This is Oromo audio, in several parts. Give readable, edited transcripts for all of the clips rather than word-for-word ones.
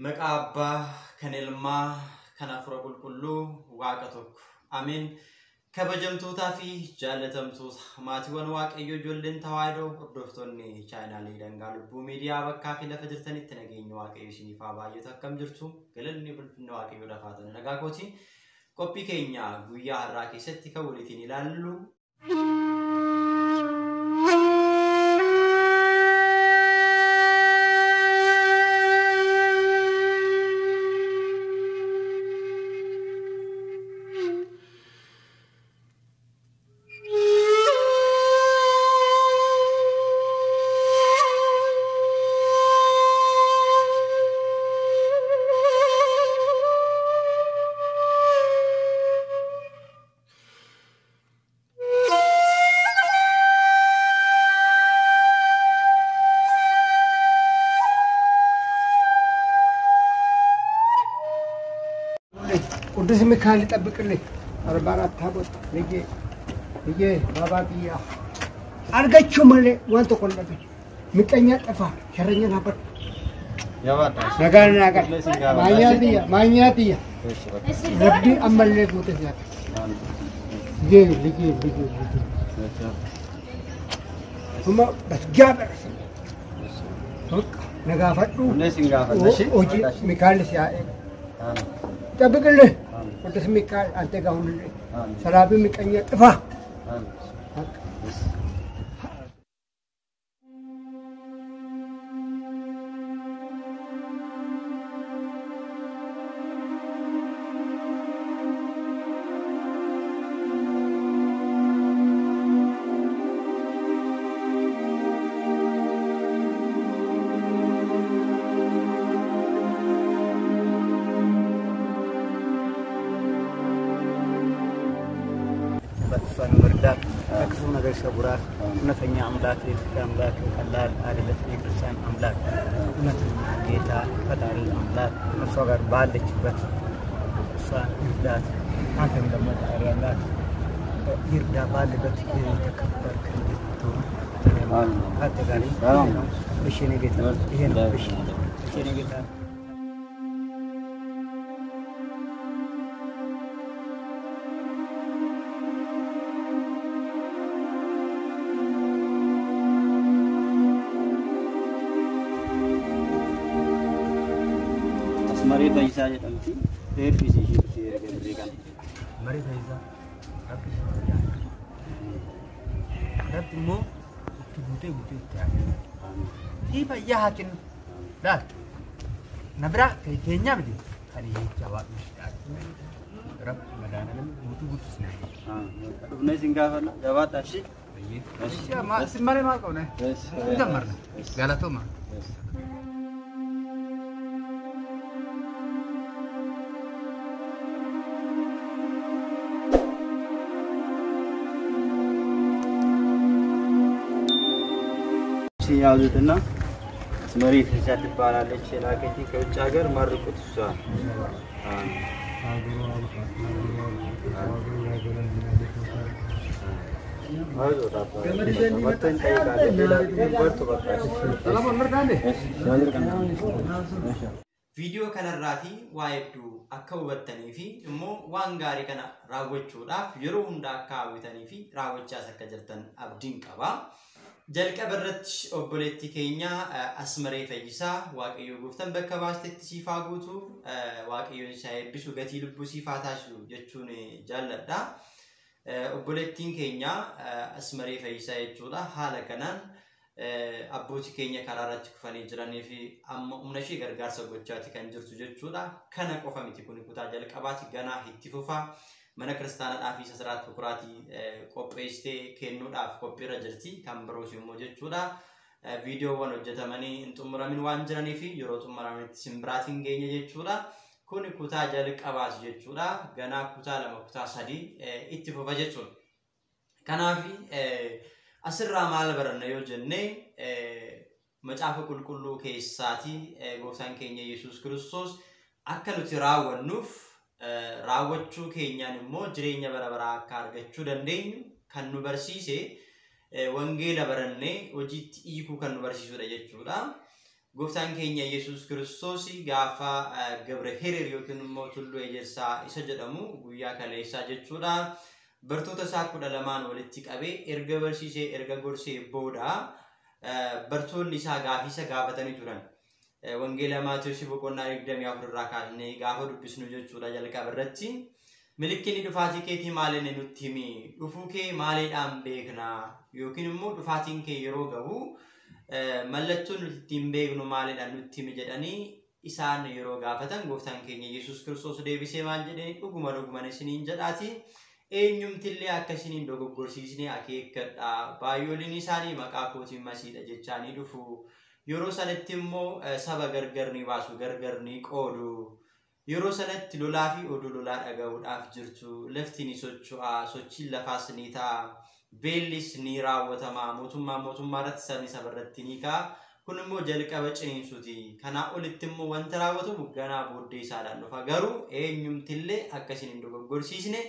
مقابا كان الماء كان أفرق الكلو واقتك أمين كبجمتوتا في جالتمتوت ماتيوان واق أيو جولين توايدو دفتوني چاينا ليدن قالبو ميديا بكا في لفجرتني تنقين واق أيو شيني فابايو تكم جرتو قللني بالفن واق أيو لفاتن نقاكوتي كوبي كينيا قويا الراكي ستي كولتيني لالو قدس مكان يطبق لي 44 ታቦት ልጄ ባባቢያ አርገችው ማለት ወንተ ቆለበች ምቀኛ ጠፋ ሸረኛ ነበር ያዋጣ ነጋና ማኛቲያ ረቢ አመለክ ወተያ ልጄ ثم بتجابر በቃ ነጋፈዱ ኦጂ ሚካኤል ሲያ تبقى قدس ميكال أنت قاون سلابي ميكانيا طفا أكثر نجار سبورة نتنيا أملاك أملاك كلال عادلة إنسان أملاك نتنيا جيتا كدار الأملاك نصغر بالك بس إنسان إرداد أنتم لما تعرفنا إرداد بالك تكبر كنتو هذا غالي بشيني جيتا بشيني جيتا مريض إيسا جتمتي غير في شيء بسير كبريكان مريض إيسا ربي ربي مو بوتي تعالى هي بيا هاكن لا نبرة كينيا بدي هني جواب مش رب مدانا بوتي سناي ربنا سينغافنا جواب أشي أشي ما سمعني ما كونه جمرنا قالتو ما ያዙትና ስመሪት ልጅ ትባላለች ላከቲ ከውጭ ሀገር ማርቁት እሷ ቪዲዮ ከነራቲ ዋይዱ አከውበተኒ ፊ እሞ ዋንጋሪ ከና ራወቹዳፍ የሮ ሁንዳ አካባቢተኒ ፊ ራወቻ ሰከጀርተን አብዲን ቀባ جلك برت أوبوليتي كينيا أسمري فيجسا واقعيو قفتن بكباستي تسيفاقوتو واقعيو نشايد بسو قتيل بسيفاتاشو جتشوني جالدا أوبوليتين كينيا أسمري فيجسا يجودا حالا كنان أبوتي كينيا كارارات كفاني جراني في أمناشي غرغارسا قوچاتي كان جرتو جتشودا كانا قفا ميتكوني كتا جلك أباتي غانا هتفوفا من كريستانا آفي سسرات بكراتي كوبيستي كينو آف كوبي رجرتي كم بروسي موجود شودا فيديو وانو جتماني انتم مرامين وانجراني في يروتم مرامين سمبراتين جيني جتشودا كوني كوتا جالك أباس جتشودا غانا كوتا لما كوتا سادي اتفوفا جتشود كان في أسر رامال برنا يو جنة مجافة كل كيساتي غوثان كينيا يسوس كريستوس أكلو تراو النوف راوچو كينيان مو جرينيا برابرا كارغچو دندين كانو برسيسه وانجيلا برنه وجيت ايكو كانو برسيسو دجچودا gooftaan keenya Yesuus Kiristoos gaafa Gabre Herer yookiin immoo tulluu ejersaa isa jedhamu guyyaa kaleessaa jechuudha bartoota isaa 12 walitti qabee erga barsiisee erga gorsee booda bartoonni isaa gaafisa gaafatanii turan wangeela Maatiyos boqonnaa 24 irraa kaasnee gaafa dubbisnu jechuudha jalqaba irratti milikinni dhufaatii keetii maalinni nutti himi dhufuu kee maaliidhaan beekna yookiin immoo dhufaatiin kee yeroo gahu mallattoon nuti ittiin beeknu maaliidhaan nutti himi jedhanii isaan yeroo gaafatan gooftaan keenya Yesuus Kiristoos deebisee maal jedhanii dhuguma isiniin jedhaati eenyumtillee akka isiniin dogoggorsiisnee akeekkadha baay'ooliin isaanii maqaa kootiin masiidha jechaanii dhufu yeroo sanatti immoo saba gargar ni baasu gargar ni qoodu yeroo sanatti lolaa fi oduu lolaa dhaga'uudhaaf jirtu lafti ni socho'a sochiin lafaas ni ta'a beellis ni raawwatama mootummaa irratti sabni saba irratti ni ka'a kun immoo jalqaba ciniinsuuti kanaa olitti immoo wanta raawwatamu ganaa booddee isaadhaan dhufa garuu eenyumtillee akka isiniin dogoggorsiisne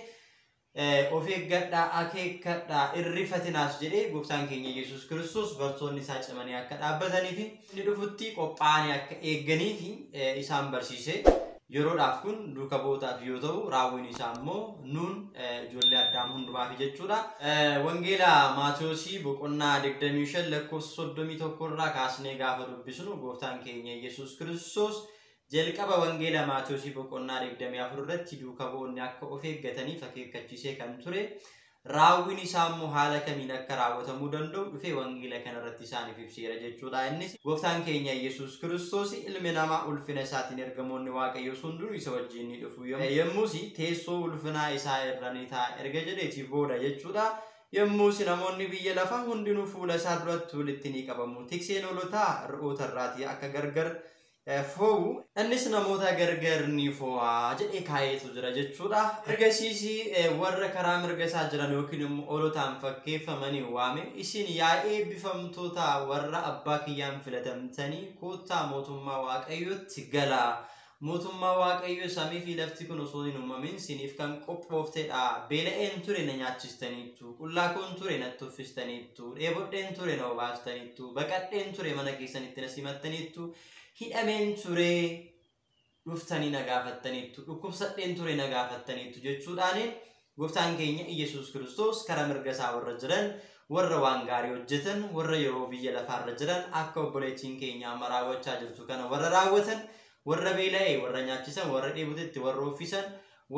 of eeggadhaa akeekkadhaa irrifatinaas jedhee gooftaan keenya Yesuus Kiristoos bartoonni isaa cimanii akka dhaabbatanii fi inni dhufutti qophaa'anii akka eeganii fi isaan barsiise yeroodhaaf kun duuka bootaaf yoo ta'u raawwiin isaa immoo nuun ijoollee addaam hundumaaf jechuudha wangeela Maatiyos boqonnaa 25 lakkoofsa 31 irraa kaasnee gaafa dubbisnu gooftaan keenya Yesuus Kiristoos jalqaba wangeela Maatiyos boqonnaa 24 irratti duuka boonni akka of eeggataniif akeekkachiisee kan ture raawwiin isaa immoo haala kamiin akka raawwatamuu danda'u dhufee wangeela kana irratti isaaniif ibseera jechuudha innis gooftaan keenya Yesuus Kiristoos ilmi namaa ulfina isaatiin ergamoonni Waaqayyoo hundinuu isa wajjin ni dhufu yommus teessoo ulfinaa isaa irra ni taa'a erga jedheetii booda jechuudha yommus namoonni biyya lafaa hundinuu fuula isaa duratti walitti ni qabamu tikseen hoolotaa re'oota irraatii akka gargar foo'u innis namoota gargar ni foo'a jedhee kaayeetu jira jechuudha ergasiisi warra karaa mirga isaa jiran yookiin immoo hoolotaan fakkeeffamanii waame isin yaa eebbifamtoota warra abbaa kiyyaan filatamtanii koottaa mootummaa Waaqayyootti galaa mootummaa Waaqayyoo samii fi lafti kun osoo hin uumamin siniif kan qophooftedha beela'een ture na nyaachistaniittu qullaakoon ture na tuffistaniittu dheebodheen ture na obaastaniittu baqadheen ture mana keessanitti na simattaniittu hidhameen ture dhuftanii na gaafattaniittu dhukkubsadheen ture na gaafattaniittu jechuudhaan gooftaan keenya Yesuus Kiristoos karaa mirga isaa warra jiran warra waan gaarii hojjetan warra yeroo biyya lafaarra jiran akka obboleettiin keenya raawwachaa jirtu kana warra raawwatan warra beela'ee warra nyaachisan warra dheebotetti warra uffisan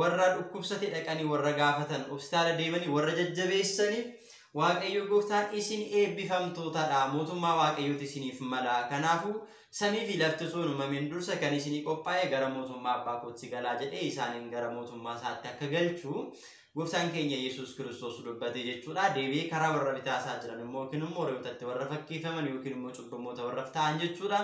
warra dhukkubsate dhaqanii warra gaafatan hospitaala deemanii warra jajjabeessaniif Waaqayyo gooftaan isin eebbifamtootadha mootummaa Waaqayyooti isiniif mala kanaafuu samii fi lafti sun uumamin dursa kan isinii qophaa'e gara mootummaa abbaa kootti galaa jedhee isaaniin gara mootummaa isaatti akka galchu gooftaan keenya Yesuus Kiristoos dubbate jechuudha deebi'ee karaa warra bitaa isaa jiran immoo yookiin immoo re'ootatti warra fakkeeffaman yookiin immoo cubbamoota warra ta'an jechuudha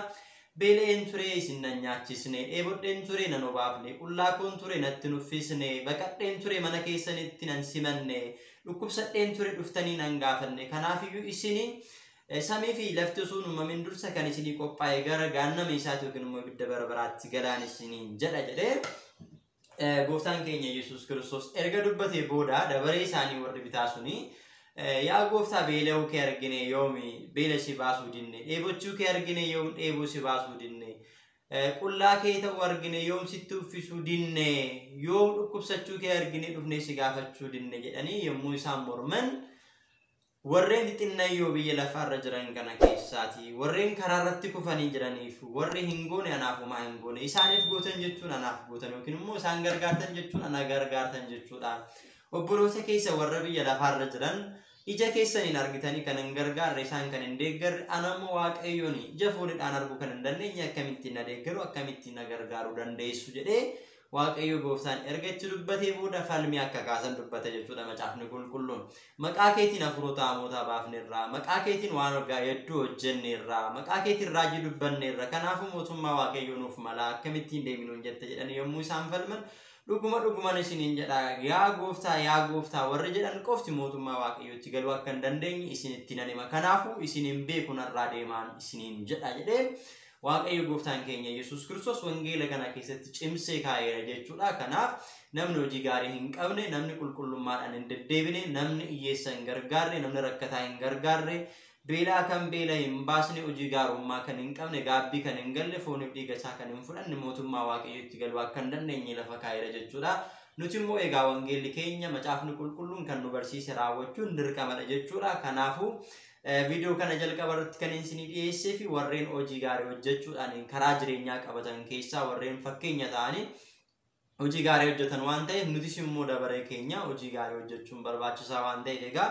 beela'een ture isin nan nyaachisne dheebodheen ture nan obaafne qullaakoon ture natti nuffisne baqadheen ture mana keessanitti nan simanne dhukkubsadheen ture dhuftanii nan gaafanne kanaafiyyuu isinii samii fi lafti sun uumamin dursa kan isinii qophaa'e gara gaannama isaati yookiin immoo ibidda bara baraatti galaan isinii jedha jedhee gooftaan keenya Yesuus Kiristoos erga dubbatee booda dabaree isaanii warri bitaa suni yaa gooftaa beela'uu kee argine yoomi beela si baasuu dinne dheebochuu kee argine yoom dheebuu si baasuu dinne qullaa kee ta'uu argine yoom sitti uffisuu dinne yoom dhukkubsachuu kee argine dhufnee si gaafachuu dinne jedhanii yommuu isaan morman warreen xinnayyoo biyya lafaarra jiran kana keessaati warreen karaarratti kufanii jiraniif warri hin goone anaafuma hin goone isaaniif gootan jechuun anaaf gootan yookiin immoo isaan gargaartan jechuun ana gargaartan jechuudha obboloota keessa warra biyya lafaarra jiran ija keessaniin argitanii kan hin gargaarre isaan kan hin deeggarre anammoo Waaqayyoon ija fuudhaan arguu kan hin dandeenye akkamittiin na deeggaru akkamittiin na gargaaruu dandeessu jedhee Waaqayyo gooftaan erga itti dubbatee booda falmii akka kaasan dubbate jechuudha macaafni qulqulluun maqaa keetiin hafuurota hamootaa baafneerra maqaa keetiin waan argaa hedduu hojjenneerra maqaa keetiin raajii dubbanneerra kanaafuu mootummaa Waaqayyoo nuuf mala akkamittiin deeminuun jette jedhanii yommuu isaan falman dhuguma isiniin jedha yaa gooftaa warri jedhan qofti mootummaa Waaqayyootti galuu akka hin dandeenye isinitti nan hima kanaafuu isiniin beeku narraa deemaan isiniin jedha jedhee Waaqayyo gooftaan keenya Yesuus Kiristoos wangeela kana keessatti cimsee kaa'eera jechuudha kanaaf namni hojii gaarii hin qabne namni qulqullummaadhaan hin deddeebine namni hiyyeessa hin gargaarre namni rakkataa hin gargaarre beelaa kan beela hin baasne hojii gaarummaa kan hin qabne gaabbii kan hin galle fooniif dhiiga isaa kan hin fudhanne mootummaa waaqayyootti galuu akka hin dandeenye lafa kaa'eera jechuudha. Nuti immoo egaa wangeelli keenya macaafni qulqulluun kan nu barsiise raawwachuun dirqamadha jechuudha. Kanaafuu viidiyoo kana jalqaba irratti kan isinii dhiyeessee fi warreen hojii gaarii hojjechuudhaan karaa jireenyaa qabatan keessaa warreen fakkeenya ta'anii hojii gaarii hojjetan waan ta'eef nutis immoo dabaree keenya hojii gaarii hojjechuun barbaachisaa waan ta'eef egaa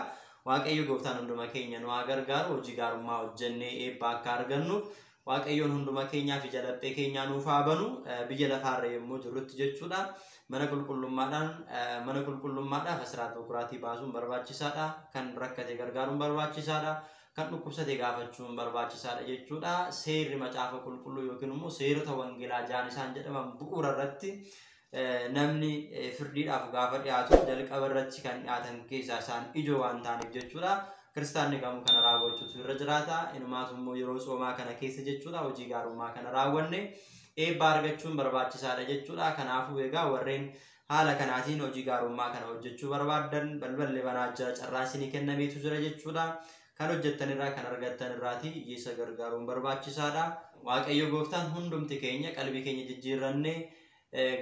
waaqayyo gooftaan hunduma keenya nu haa gargaaru hojii gaarummaa hojjennee eebba akka argannuuf waaqayyoon hunduma keenyaa fi jalaphee keenyaa nuuf haa banu biyya lafaarra yommuu jirrutti jechuudha. Mana qulqullummaadhaaf asiraat bukuraatii baasuun barbaachisaadha. Kan rakkate gargaaruun barbaachisaadha. Kan dhukkubsate gaafachuun barbaachisaadha jechuudha. Seerri macaafa qulqulluu yookiin immoo seerota wangeelaa jaan isaan jedhaman bu'uura irratti namni firdiidhaaf gaafa dhiyaatu jalqaba irratti kan dhiyaatan keessaa isaan ijoo waan ta'aniif jechuudha. Kiristaanni gamoo kana raawwachuutu irra jiraata. Inumaatu immoo yeroo soomaa kana keessa jechuudha hojii gaarummaa kana raawwanne eebba argachuun barbaachisaadha jechuudha. Kanaafuu egaa warreen haala kanaatiin hojii gaarummaa kana hojjechuu barbaadan balballi banaa jira carraa isinii kennameetu jira jechuudha. Kan hojjettanirraa kan argattanirraati hiyyeessa gargaaruun barbaachisaadha. Waaqayyo gooftaan hundumti keenya qalbii keenya jijjiirrannee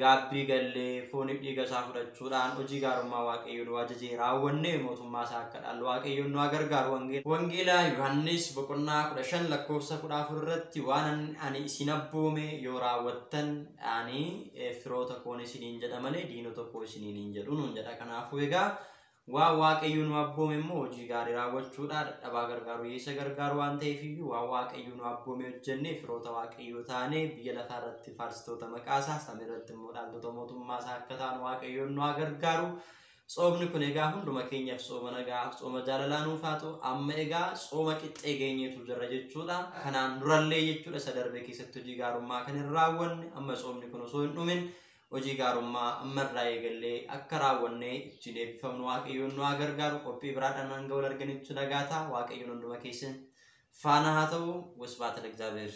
gaabbii gallee fooniif dhiiga isaa fudhachuudhaan hojii gaarummaa waaqayyo nu ajajee raawwanne mootummaa isaa akka dhaalu waaqayyo nu gargaaru. Wangeelaa Yohaannis boqonnaa 15 lakkoofsa 14 irratti waan ani isin abboome yoo raawwattan ani firoota koon isiniin jedha malee diinota koo isiniin hin jedhu nuun jedha. Kanaafuu egaa waan waaqayyo nu abboome immoo hojii gaarii raawwachuudha dadhabaa gargaaru hiyyeessa gargaaru waan ta'eef iyyuu waan waaqayyo nu abboome hojjennee firoota waaqayyo taanee biyya lafaa irratti faarsitoota maqaa isaa samii irratti immoo dhaaltota mootummaa isaa akka taanu waaqayyo nu gargaaru. Tsoomni kun egaa hunduma keenyaaf tsooma nagaa tsooma jaalalaa nuuf haa ta'u. Amma egaa tsooma qixxee geenyeetu jira jechuudha. Kanaan durallee jechuudha isa darbe keessatti hojii gaarummaa kan hin raawwanne amma tsoomni kun osoo hin dhumin hojii gaarummaa ammarraa eegallee akka raawwannee ittiin eebbifamnu waaqayyoon nu haa gargaaru. Qophii biraadhaan hanga wal arganitti nagaata. Waaqayyoon hunduma keessan faana haa ta'u. Wasbaata Egzaabeer.